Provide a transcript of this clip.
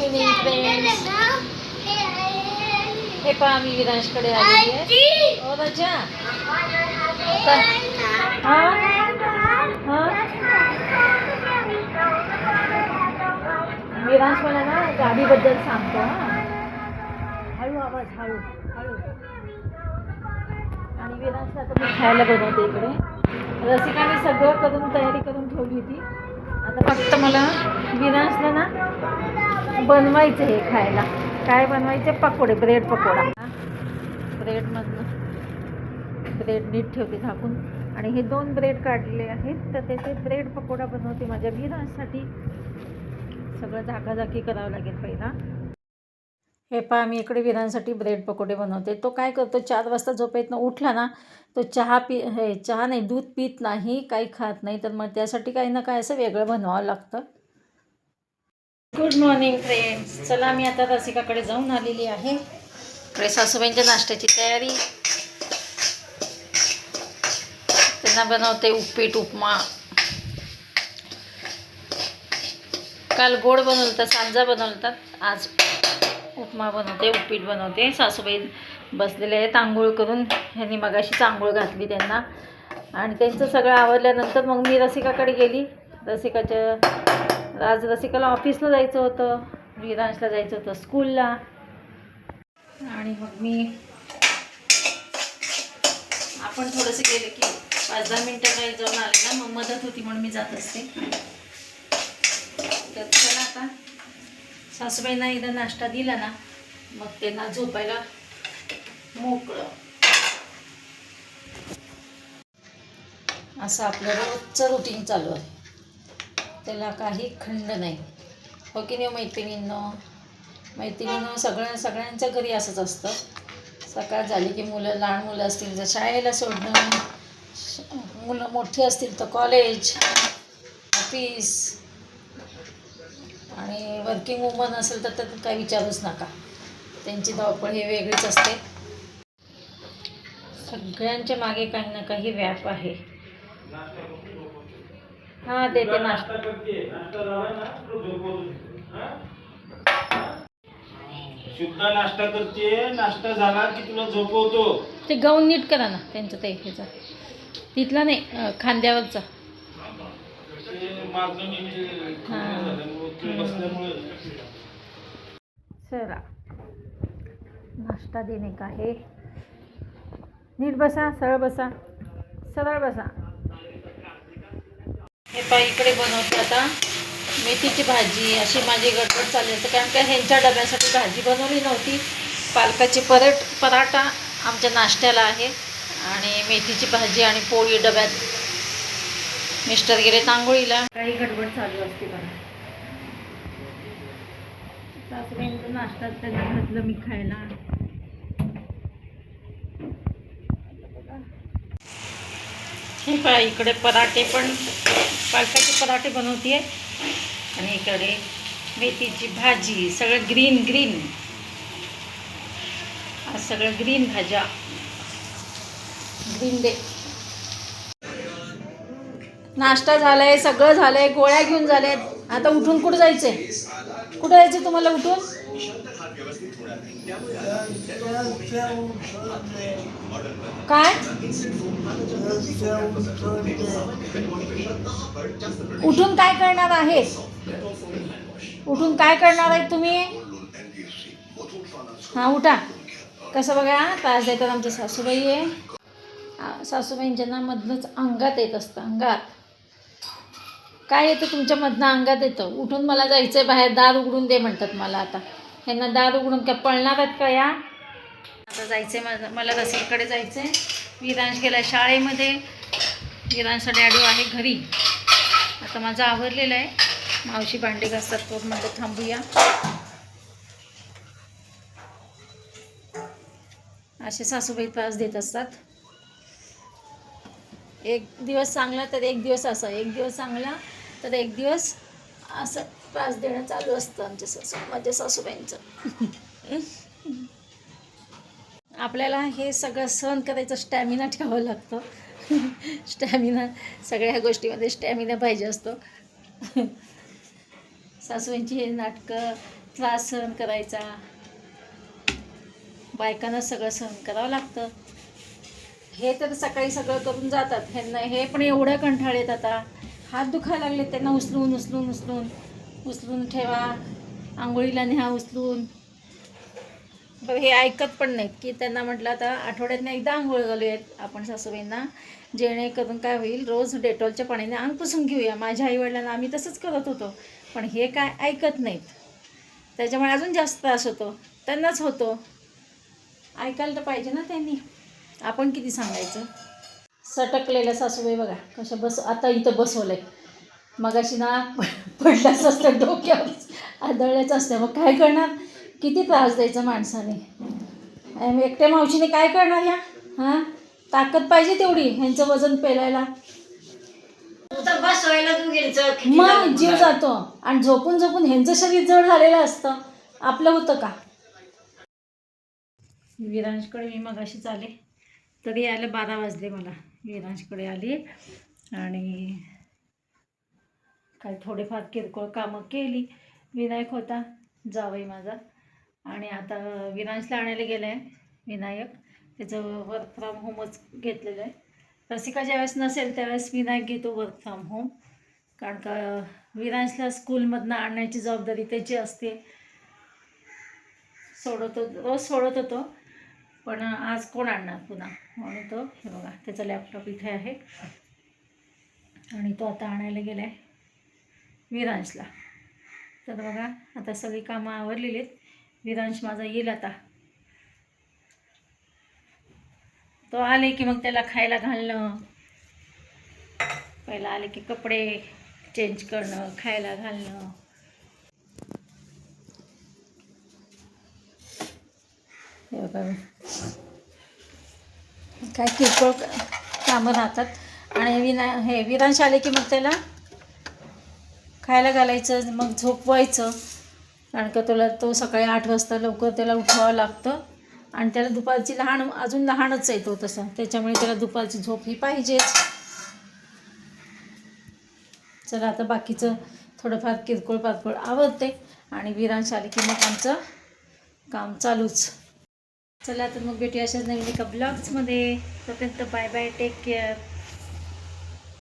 Evening friends. हे पहा मी विरांशकडे आलेली आहे. ओ राजा हां हां विरांश मला ना गाडीबद्दल सांगतो. हां हळू आवाज हळू हळू. आणि विरांशला आता मी खायला बनवते इकडे. रसिकाने सगळं करून तयारी करून ठेवली होती. आता फक्त मला विरांशला ना बनवायचं हे खायला. काय बनवायचे? पकोडे, ब्रेड पकोडा. ब्रेडमधनं ब्रेड नीट ठेवते झाकून. आणि हे 2 ब्रेड काढलेले आहेत तर त्याचे ब्रेड पकोडा बनवते माझ्या विरांशसाठी. सगळं झाकाझाकी करावं लागेल पहिला. हे पहा मी इकडे विरांसाठी ब्रेड पकोडे बनवते. तो काय करतो 4 वाजता झोपेतनं उठला ना तो चहा नाही दूध पीत नाही, काही खात नाही. तर मग त्यासाठी काही ना काय असं वेगळं बनवावं लागतं. Good morning friends. चला मी आता रसिकाकडे जाऊन आलेली आहे. इकडे सासूबाईंच्या नाश्त्याची तयारी. त्यांना बनवते उपीट उपमा. काल गोड बनवलं तर सांजा बनवतात, आज उपमा बनवते, उपीट बनवते. सासूबाई बसलेले आहेत आंघोळ करून. ह्यांनी मगाशीच आंघोळ घातली त्यांना. आणि त्यांचं सगळं आवरल्यानंतर मग मी रसिकाकडे गेली. आज रसिकाला ऑफिसला जायचं होतं, विरांशला जायचं होतं स्कूलला. आणि मग आपण थोडंसं गेलं की 5-10 मिनटं काही जाऊन आले ना मग मदत होती म्हणून मी जात असते. तर चला आता सासूबाईंना एकदा नाश्ता दिला ना मग त्यांना झोपायला मोकळं. असं आपलं रोजचं रुटीन चालू आहे, त्याला काही खंड नाही. हो की नाही मैत्रिणींनो सगळ्यांच्या घरी असंच असतं. सकाळ झाली की लहान मुलं असतील तर शाळेला सोडणं, मुलं मोठी असतील तर कॉलेज, ऑफिस, आणि वर्किंग वुमन असेल तर काही विचारूच नका. त्यांची धावपळ हे वेगळीच असते. सगळ्यांच्या मागे काही ना काही व्याप आहे. हां देते नाश्ता. शुद्ध नाश्ता करते. नाश्ता झाला की तुला झोपवतो. ते गाऊन नीट करा ना त्यांचं ते ह्याचा तिथला नाही खांद्यावरचा. चला नाश्ता देणे का आहे. नीट बसा, सरळ बसा, सरळ बसा. हे पहा इकडे बनवते आता मेथीची भाजी. अशी माझी गडबड चालली असते कारण का ह्यांच्या डब्यासाठी भाजी बनवली नव्हती. पालकाची पराठा आमच्या नाश्त्याला आहे आणि मेथीची भाजी आणि पोळी डब्यात. मिस्टर गेले आंघोळीला. काही गडबड चालू असते बघा. सासूबाईंचा नाश्ता त्यांना घातलं मी खायला. हे पहा इकडे पराठे पण पालकाचे पराठे बनवते आणि इकडे मेथीची भाजी. सगळं ग्रीन. आज सगळं ग्रीन भाज्या. Green day. नाश्ता झालाय, सगळं झालंय, गोळ्या घेऊन झाल्यात. आता उठून कुठं जायचंय? कुठं जायचं तुम्हाला उठून? काय उठून काय करणार आहे? उठून काय करणार आहे तुम्ही? हां उठा. कसं बघा त्रास देतात आमच्या सासूबाई आहे. सासूबाईंच्या ना मधनंच अंगात येत असतं. अंगात काय येतं तुमच्या मधनं? अंगात येतं. उठून मला जायचं आहे बाहेर, दार उघडून दे म्हणतात मला. आता ह्यांना दार उघडून काय पळणार आहेत का या? आता जायचं आहे मला रसिकाकडे जायचं आहे. विरांश गेला शाळेमध्ये. विरांशचा डॅडू आहे घरी. आता माझं आवरलेलं आहे. मावशी भांडे घासतात तो म्हणलं थांबूया. असे सासूबाई त्रास देत असतात. एक दिवस चांगला तर एक दिवस असा, एक दिवस चांगला तर एक दिवस असं त्रास देणं चालू असतं माझ्या सासूबाईंचं. आपल्याला हे सगळं सहन करायचं स्टॅमिना ठेवावं लागतं. सगळ्या गोष्टीमध्ये स्टॅमिना पाहिजे असतो. सासूबाईंची हे नाटकं, त्रास सहन करायचा, बायकांना सगळं सहन करावं लागतं. हे तर सकाळी सगळं करून जातात, ह्यांना हे पण एवढ्या कंटाळेत. आता हात दुखायला लागले त्यांना, उचलून उचलून उचलून उचलून ठेवा, आंघोळीला न्या उचलून. बरं हे ऐकत पण नाहीत की त्यांना म्हटलं आता आठवड्यातनं एकदा आंघोळ घालूयात आपण सासूबाईंना, जेणेकरून काय होईल, रोज डेटॉलच्या पाण्याने अंग पुसून घेऊया. माझ्या आईवडिलांना आम्ही तसंच करत होतो, पण हे काय ऐकत नाहीत. त्याच्यामुळे अजून जास्त त्रास होतो, त्यांनाच होतो. ऐकायला तर पाहिजे ना त्यांनी, आपण किती सांगायचं. सटकलेल्या सासूबाई बघा कशा आता इथं बसवलं आहे. मग अशी ना पडल्याच असतं, डोक्यावर आदळल्याच असतं. मग काय करणार, किती त्रास द्यायचा माणसाने. एकट्या मावशीने काय करणार या? हां, ताकद पाहिजे तेवढी ह्यांचं वजन पेलायला. मग जीव जातो. आणि झोपून झोपून ह्यांचं शरीर जड झालेलं असतं, आपलं होतं का? विरांशकडे मी मग अशीच आले, तरी यायला 12 वाजले मला. विरांशकडे आली आणि काही थोडेफार किरकोळ कामं केली. विनायक होता जावई माझा, आणि आता विरांशला आणायला गेलं आहे विनायक. त्याचं वर्क फ्रॉम होमच घेतलेलं आहे. रसिका ज्यावेळेस नसेल त्यावेळेस विनायक घेतो वर्क फ्रॉम होम, कारण का विरांशला स्कूलमधनं आणण्याची जबाबदारी त्याची असते. रोज सोडत होतो, पण आज कोण आणणार पुन्हा, म्हणून तो हे बघा त्याचा लॅपटॉप इथे आहे आणि तो आता आणायला गेला आहे विरांशला. तर बघा आता सगळी कामं आवरलेली आहेत. विरांश माझा येईल आता. तो आले की मग त्याला खायला घालणं, पहिला आले की कपडे चेंज करणं, खायला घालणं. हे बघा काय किरकोळ कामं राहतात. आणि विरांश आले की मग त्याला खायला घालायचं, मग झोपवायचं, कारण का तो सकाळी 8 वाजता लवकर त्याला उठवावं लागतं. आणि त्याला दुपारची अजून लहानच आहे तो तसा, त्याच्यामुळे त्याला दुपारची झोप ही पाहिजेच. चला आता बाकीचं थोडंफार किरकोळ पारकोळ आवडते आणि विरांश आले की मग आमचं काम चालूच. चला तर मग भेटूया अशाच नवीन एका ब्लॉग्समध्ये. तोपर्यंत बाय बाय, टेक केअर.